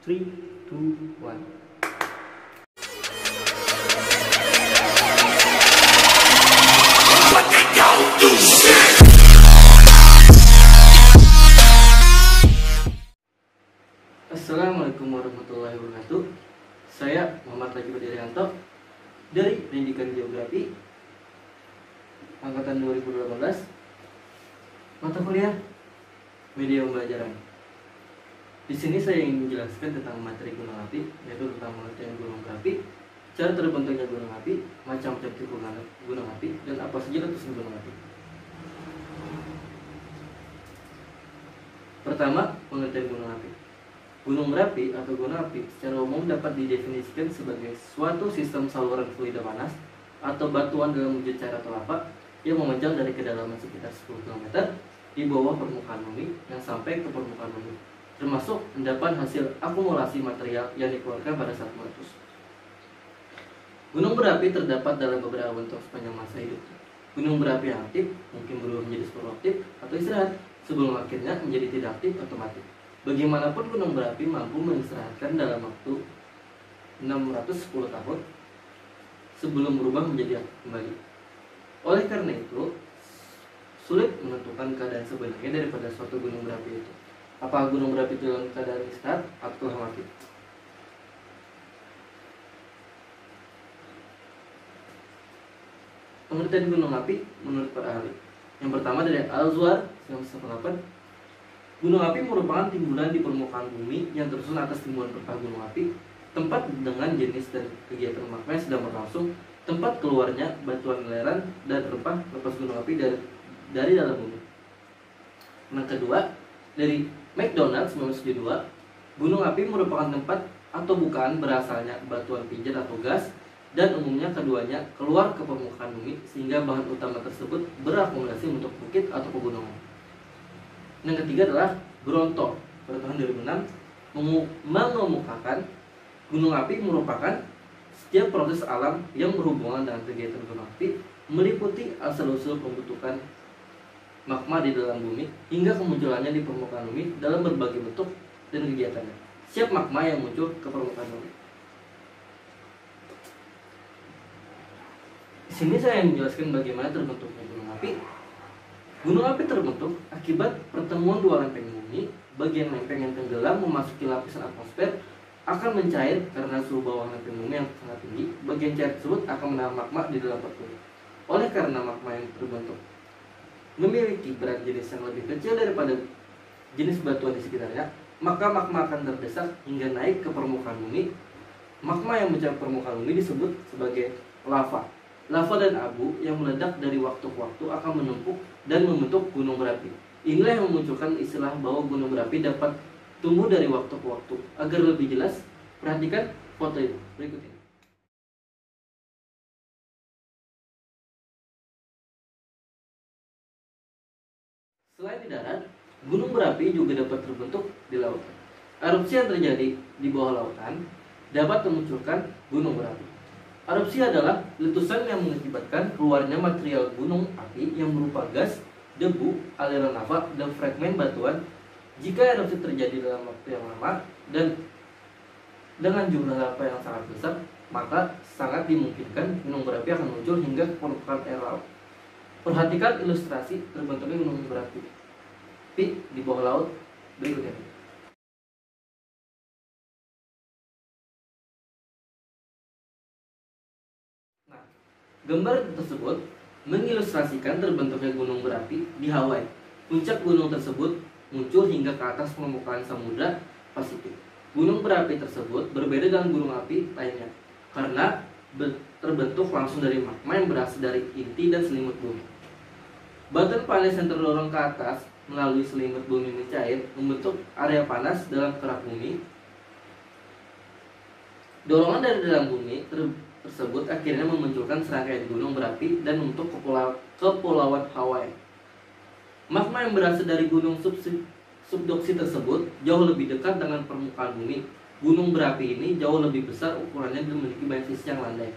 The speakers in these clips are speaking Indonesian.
3, 2, 1. Assalamualaikum warahmatullahi wabarakatuh. Saya Muhammad Rajib Adianto dari Pendidikan Geografi angkatan 2018, mata kuliah media pembelajaran. Di sini saya ingin menjelaskan tentang materi gunung api, yaitu tentang pengertian gunung api, cara terbentuknya gunung api, macam-macam tipe gunung api, dan apa saja letusan gunung api. Pertama, pengertian gunung api. Gunung berapi atau gunung api secara umum dapat didefinisikan sebagai suatu sistem saluran fluida panas atau batuan dalam wujud cairan atau lava yang memanjang dari kedalaman sekitar 10 km di bawah permukaan bumi yang sampai ke permukaan bumi, termasuk endapan hasil akumulasi material yang dikeluarkan pada saat meletus. Gunung berapi terdapat dalam beberapa bentuk sepanjang masa hidup. Gunung berapi yang aktif mungkin berubah menjadi sporoktif atau istirahat sebelum akhirnya menjadi tidak aktif atau mati. Bagaimanapun gunung berapi mampu mengistirahatkan dalam waktu 610 tahun sebelum berubah menjadi aktif kembali. Oleh karena itu, sulit menentukan keadaan sebenarnya daripada suatu gunung berapi itu. Apakah gunung berapi itu dalam keadaan istirahat atau telah mati? Pengertian gunung api menurut para ahli. Yang pertama dari Al-Zuar 1998. Gunung api merupakan timbulan di permukaan bumi yang tersusun atas timbulan rempah gunung api, tempat dengan jenis dan kegiatan magma yang sedang berlangsung, tempat keluarnya batuan lereng dan rempah lepas gunung api dari dalam bumi. Yang kedua, dari McDonald 1972, gunung api merupakan tempat atau bukaan berasalnya batuan pijar atau gas, dan umumnya keduanya keluar ke permukaan bumi sehingga bahan utama tersebut berakumulasi untuk bukit atau pegunungan. Yang ketiga adalah Bronto pada tahun 2006 mengemukakan gunung api merupakan setiap proses alam yang berhubungan dengan kegiatan gunung api, meliputi asal-usul pembentukan magma di dalam bumi hingga kemunculannya di permukaan bumi dalam berbagai bentuk dan kegiatannya. Setiap magma yang muncul ke permukaan bumi. Di sini saya menjelaskan bagaimana terbentuknya gunung api. Gunung api terbentuk akibat pertemuan dua lempeng bumi. Bagian lempeng yang tenggelam memasuki lapisan atmosfer akan mencair karena suhu bawah lempeng bumi yang sangat tinggi. Bagian cair tersebut akan menahan magma di dalam perut. Oleh karena magma yang terbentuk memiliki berat jenis yang lebih kecil daripada jenis batuan di sekitarnya, maka magma akan terdesak hingga naik ke permukaan bumi. Magma yang mencapai permukaan bumi disebut sebagai lava. Lava dan abu yang meledak dari waktu ke waktu akan menumpuk dan membentuk gunung berapi. Inilah yang memunculkan istilah bahwa gunung berapi dapat tumbuh dari waktu ke waktu. Agar lebih jelas, perhatikan foto itu berikut ini. Selain di darat, gunung berapi juga dapat terbentuk di lautan. Erupsi yang terjadi di bawah lautan dapat memunculkan gunung berapi. Erupsi adalah letusan yang mengakibatkan keluarnya material gunung api yang berupa gas, debu, aliran lava, dan fragmen batuan. Jika erupsi terjadi dalam waktu yang lama dan dengan jumlah lava yang sangat besar, maka sangat dimungkinkan gunung berapi akan muncul hingga ke permukaan air laut. Perhatikan ilustrasi terbentuknya gunung berapi di bawah laut berikutnya. Gambar tersebut mengilustrasikan terbentuknya gunung berapi di Hawaii. Puncak gunung tersebut muncul hingga ke atas permukaan samudra Pasifik. Gunung berapi tersebut berbeda dengan gunung api lainnya karena terbentuk langsung dari magma yang berasal dari inti dan selimut bumi. Batuan panas yang terdorong ke atas melalui selimut bumi mencair membentuk area panas dalam kerak bumi. Dorongan dari dalam bumi tersebut akhirnya memunculkan serangkaian gunung berapi dan untuk kepulauan Hawaii. Magma yang berasal dari gunung subduksi tersebut jauh lebih dekat dengan permukaan bumi. Gunung berapi ini jauh lebih besar ukurannya dan memiliki banyak sisi yang landai.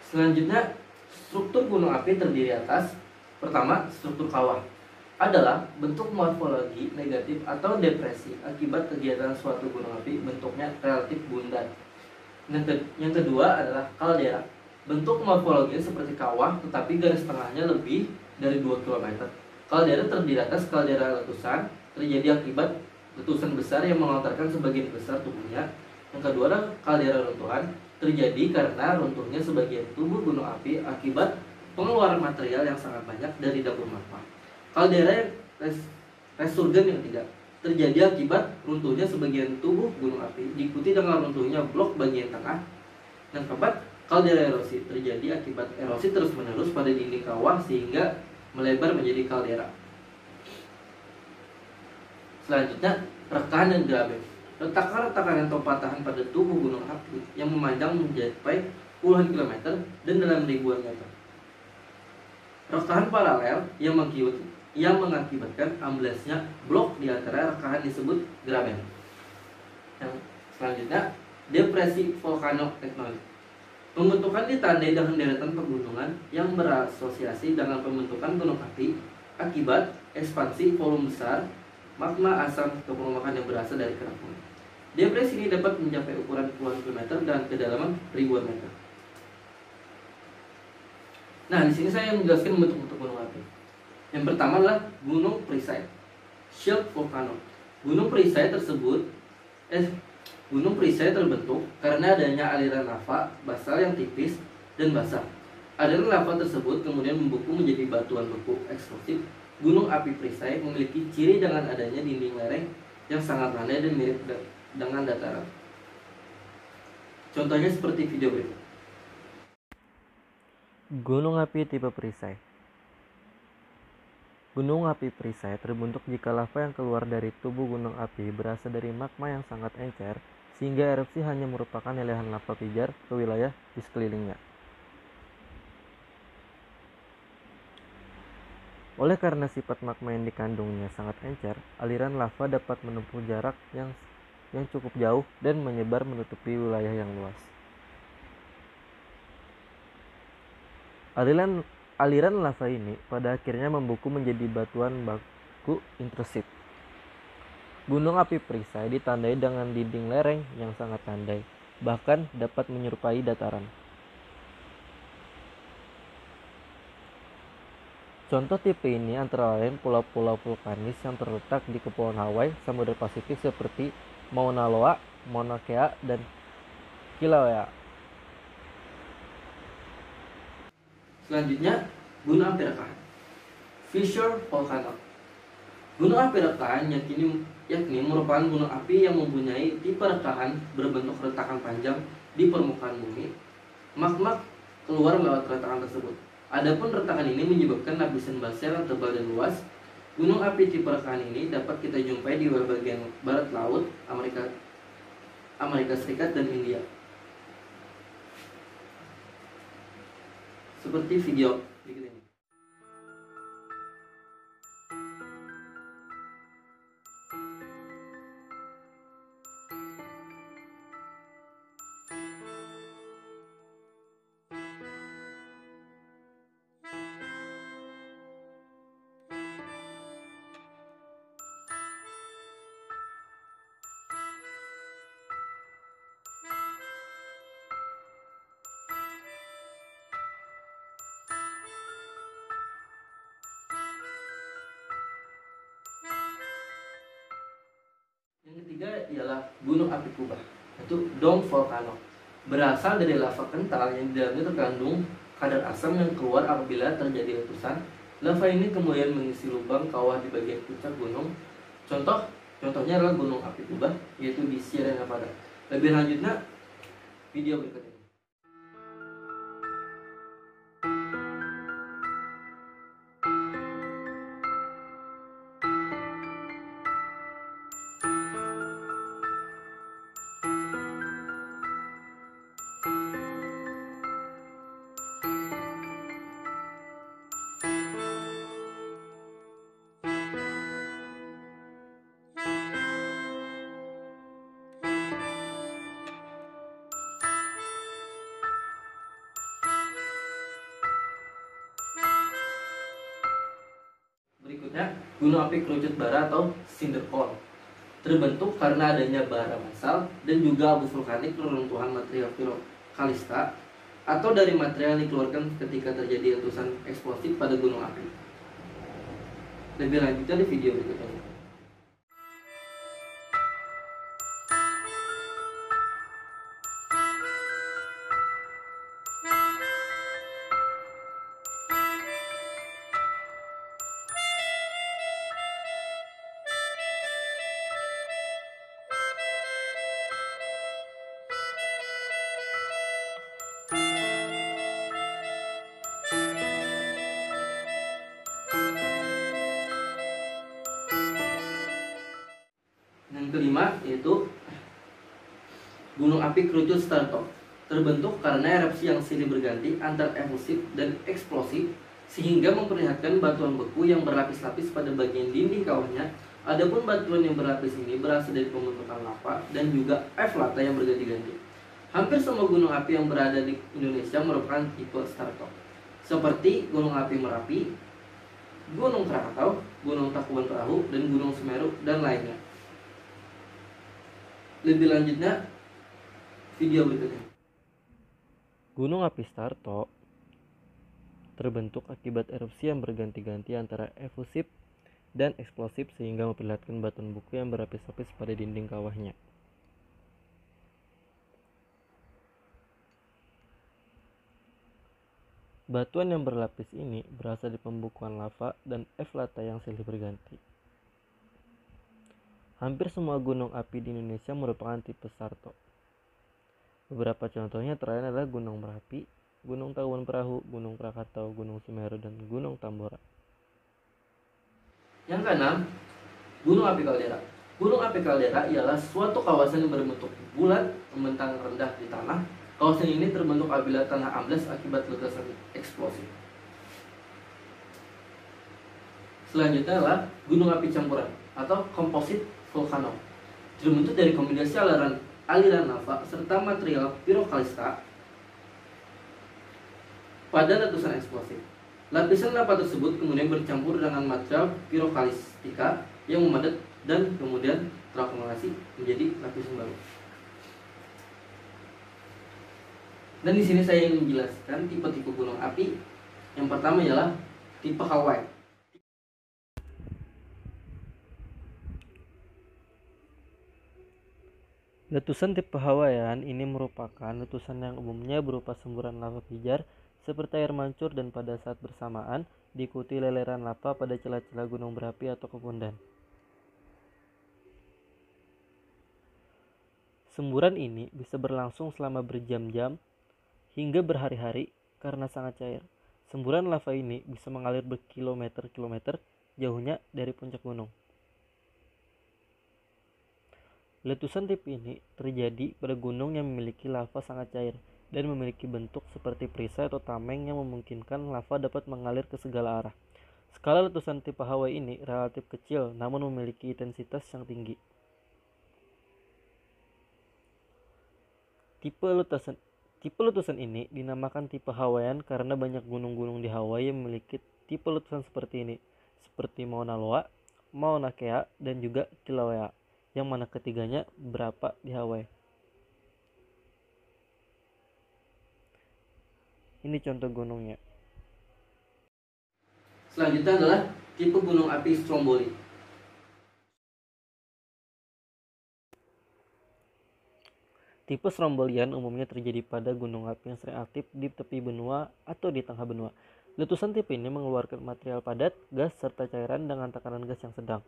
Selanjutnya, struktur gunung api terdiri atas: pertama, struktur kawah adalah bentuk morfologi negatif atau depresi akibat kegiatan suatu gunung api, bentuknya relatif bundar. Yang kedua adalah kaldera. Bentuk morfologi seperti kawah tetapi garis tengahnya lebih dari 2 km. Kaldera terdiri atas kaldera letusan, terjadi akibat letusan besar yang melontarkan sebagian besar tubuhnya. Yang kedua adalah kaldera runtuhan, terjadi karena runtuhnya sebagian tubuh gunung api akibat pengeluaran material yang sangat banyak dari dapur magma. Kaldera resurgen yang ketiga, terjadi akibat runtuhnya sebagian tubuh gunung api diikuti dengan runtuhnya blok bagian tengah. Dan keempat, kaldera erosi, terjadi akibat erosi terus-menerus pada dinding kawah sehingga melebar menjadi kaldera. Selanjutnya, rekahan dan graben. Retakan-retakan atau patahan pada tubuh gunung api yang memanjang mencapai puluhan kilometer dan dalam ribuan meter. Rekahan paralel yang mengakibatkan amblasnya blok di antara rekahan disebut graben. Yang selanjutnya, depresi volcano-tektonik. Pembentukan ditandai dengan deretan pegunungan yang berasosiasi dengan pembentukan gunung api akibat ekspansi volume besar magma asam ke permukaan yang berasal dari kerak bumi. Depresi ini dapat mencapai ukuran puluhan kilometer dan kedalaman ribuan meter. Nah, di sini saya menjelaskan bentuk-bentuk gunung api. Yang pertama adalah gunung perisai, shield volcano. Gunung perisai terbentuk karena adanya aliran lava basal yang tipis dan basah. Aliran lava tersebut kemudian membeku menjadi batuan beku eksplosif. Gunung api perisai memiliki ciri dengan adanya dinding lereng yang sangat landai dan mirip dengan dataran. Contohnya seperti video berikut. Gunung api tipe perisai. Gunung api perisai terbentuk jika lava yang keluar dari tubuh gunung api berasal dari magma yang sangat encer, sehingga erupsi hanya merupakan lelehan lava pijar ke wilayah di sekelilingnya. Oleh karena sifat magma yang dikandungnya sangat encer, aliran lava dapat menempuh jarak yang cukup jauh dan menyebar menutupi wilayah yang luas. Aliran lava ini pada akhirnya membeku menjadi batuan baku intrusif. Gunung api perisai ditandai dengan dinding lereng yang sangat landai, bahkan dapat menyerupai dataran. Contoh tipe ini antara lain pulau-pulau vulkanis yang terletak di Kepulauan Hawaii, Samudra Pasifik seperti Mauna Loa, Mauna Kea, dan Kilauea. Selanjutnya, gunung api rekahan, fissure volcano. Gunung api rekahan yakni merupakan gunung api yang mempunyai tipe rekahan berbentuk retakan panjang di permukaan bumi. Magma keluar lewat retakan tersebut. Adapun retakan ini menyebabkan lapisan basal yang tebal dan luas. Gunung api tipe rekahan ini dapat kita jumpai di bagian barat laut Amerika Serikat dan India. Seperti video berikut ini. Yang ketiga ialah gunung api kubah, yaitu dome volcano. Berasal dari lava kental yang di dalamnya terkandung kadar asam yang keluar apabila terjadi letusan. Lava ini kemudian mengisi lubang kawah di bagian puncak gunung. Contohnya adalah gunung api kubah, yaitu di Sierra Nevada. Lebih lanjutnya, video berikut ini. gunung api kerucut bara atau cinder cone. Terbentuk karena adanya bara massal dan juga abu vulkanik reruntuhan material pirokalista atau dari material yang dikeluarkan ketika terjadi letusan eksplosif pada gunung api. Lebih lanjutnya di video berikutnya. Yang kelima yaitu gunung api kerucut Startop. Terbentuk karena erupsi yang silih berganti antar efusif dan eksplosif sehingga memperlihatkan batuan beku yang berlapis-lapis pada bagian dinding kawahnya. Adapun batuan yang berlapis ini berasal dari pembentukan lava dan juga air lava yang berganti-ganti. Hampir semua gunung api yang berada di Indonesia merupakan tipe Startop, seperti Gunung Api Merapi, Gunung Krakatau, Gunung Tangkuban Perahu, dan Gunung Semeru, dan lainnya. Lebih lanjutnya video berikutnya. Gunung api Startop terbentuk akibat erupsi yang berganti-ganti antara efusif dan eksplosif sehingga memperlihatkan batuan beku yang berlapis-lapis pada dinding kawahnya. Batuan yang berlapis ini berasal dari pembukuan lava dan lava yang silih berganti. Hampir semua gunung api di Indonesia merupakan tipe Startop. Beberapa contohnya terakhir adalah Gunung Merapi, Gunung Tangkuban Perahu, Gunung Krakatau, Gunung Semeru, dan Gunung Tambora. Yang keenam, Gunung Api Kaldera. Gunung Api Kaldera ialah suatu kawasan yang berbentuk bulat membentang rendah di tanah. Kawasan ini terbentuk apabila tanah ambles akibat letusan eksplosif. Selanjutnya adalah Gunung Api Campuran atau Composite Volcano. Terbentuk dari kombinasi aliran lava serta material pirokalista pada letusan eksplosif. Lapisan lava tersebut kemudian bercampur dengan material pirokalistika yang memadat dan kemudian terakumulasi menjadi lapisan baru. Dan di sini saya ingin menjelaskan tipe-tipe gunung api. Yang pertama ialah tipe Hawaii. Letusan tipe Hawaiian ini merupakan letusan yang umumnya berupa semburan lava pijar seperti air mancur dan pada saat bersamaan diikuti leleran lava pada celah-celah gunung berapi atau kepundan. Semburan ini bisa berlangsung selama berjam-jam hingga berhari-hari karena sangat cair. Semburan lava ini bisa mengalir berkilometer-kilometer jauhnya dari puncak gunung. Letusan tipe ini terjadi pada gunung yang memiliki lava sangat cair dan memiliki bentuk seperti perisai atau tameng yang memungkinkan lava dapat mengalir ke segala arah. Skala letusan tipe Hawaii ini relatif kecil namun memiliki intensitas yang tinggi. Tipe letusan ini dinamakan tipe Hawaiian karena banyak gunung-gunung di Hawaii yang memiliki tipe letusan seperti ini, seperti Mauna Loa, Mauna Kea, dan juga Kilauea, yang mana ketiganya berapa di Hawaii. Ini contoh gunungnya. Selanjutnya adalah tipe gunung api Stromboli. Tipe Strombolian umumnya terjadi pada gunung api yang sering aktif di tepi benua atau di tengah benua. Letusan tipe ini mengeluarkan material padat, gas, serta cairan dengan tekanan gas yang sedang.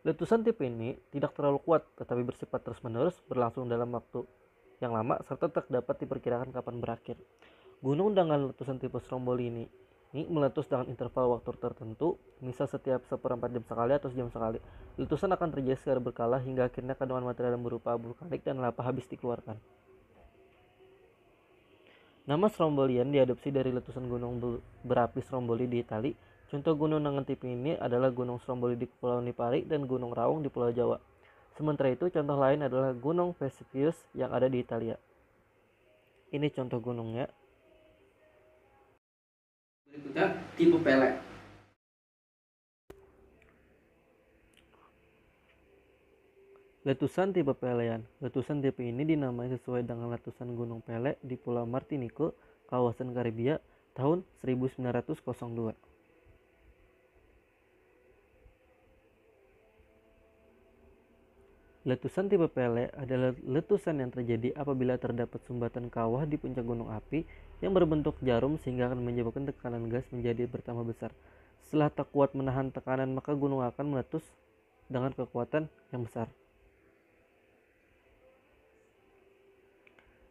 Letusan tipe ini tidak terlalu kuat tetapi bersifat terus-menerus, berlangsung dalam waktu yang lama serta tak dapat diperkirakan kapan berakhir. Gunung dengan letusan tipe Stromboli ini meletus dengan interval waktu tertentu, misal setiap seperempat jam sekali atau sejam sekali. Letusan akan terjadi secara berkala hingga akhirnya kandungan material yang berupa abu vulkanik dan lava habis dikeluarkan. Nama Strombolian diadopsi dari letusan gunung berapi Stromboli di Italia. Contoh gunung dengan tipe ini adalah Gunung Stromboli di Kepulauan Lipari dan Gunung Raung di Pulau Jawa. Sementara itu, contoh lain adalah Gunung Vesuvius yang ada di Italia. Ini contoh gunungnya. Berikutnya tipe Pelek. Letusan tipe Pelean. Letusan tipe ini dinamai sesuai dengan letusan Gunung Pele di Pulau Martinique, kawasan Karibia, tahun 1902. Letusan tipe Pele adalah letusan yang terjadi apabila terdapat sumbatan kawah di puncak gunung api yang berbentuk jarum sehingga akan menyebabkan tekanan gas menjadi bertambah besar. Setelah tak kuat menahan tekanan, maka gunung akan meletus dengan kekuatan yang besar.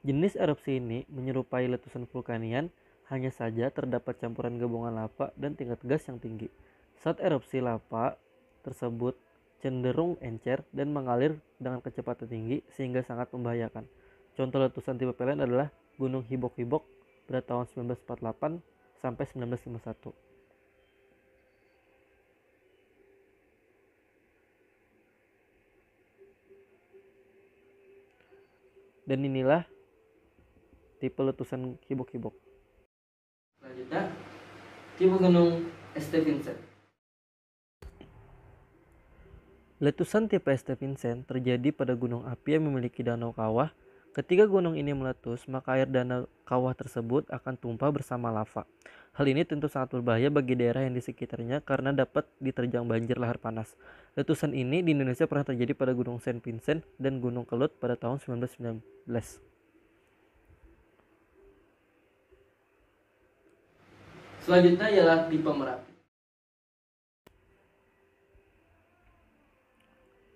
Jenis erupsi ini menyerupai letusan vulkanian, hanya saja terdapat campuran gabungan lava dan tingkat gas yang tinggi. Saat erupsi, lava tersebut cenderung encer dan mengalir dengan kecepatan tinggi sehingga sangat membahayakan. Contoh letusan tipe Pelean adalah Gunung Hibok-Hibok pada tahun 1948 sampai 1951. Dan inilah tipe letusan Hibok-Hibok. Selanjutnya, tipe gunung St. Vincent. Letusan tipe St. Vincent terjadi pada gunung api yang memiliki danau kawah. Ketika gunung ini meletus, maka air danau kawah tersebut akan tumpah bersama lava. Hal ini tentu sangat berbahaya bagi daerah yang di sekitarnya karena dapat diterjang banjir lahar panas. Letusan ini di Indonesia pernah terjadi pada Gunung St. Vincent dan Gunung Kelut pada tahun 1919. Selanjutnya ialah tipe Merapi.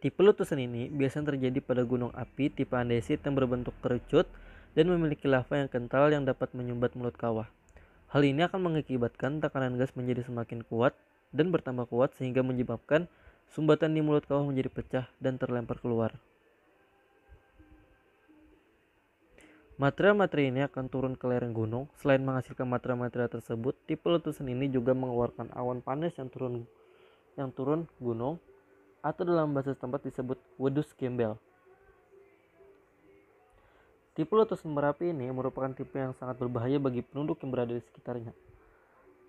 Tipe letusan ini biasanya terjadi pada gunung api tipe andesit yang berbentuk kerucut dan memiliki lava yang kental yang dapat menyumbat mulut kawah. Hal ini akan mengakibatkan tekanan gas menjadi semakin kuat dan bertambah kuat sehingga menyebabkan sumbatan di mulut kawah menjadi pecah dan terlempar keluar. Material-material ini akan turun ke lereng gunung. Selain menghasilkan material-material tersebut, tipe letusan ini juga mengeluarkan awan panas yang turun gunung, atau dalam bahasa setempat disebut wedus gembel. Tipe letusan Merapi ini merupakan tipe yang sangat berbahaya bagi penduduk yang berada di sekitarnya.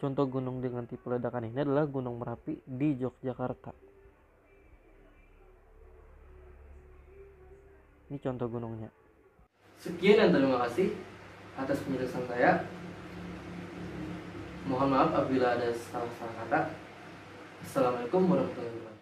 Contoh gunung dengan tipe ledakan ini adalah Gunung Merapi di Yogyakarta. Ini contoh gunungnya. Sekian dan terima kasih atas penjelasan saya. Mohon maaf apabila ada salah-salah kata. Assalamualaikum warahmatullahi wabarakatuh.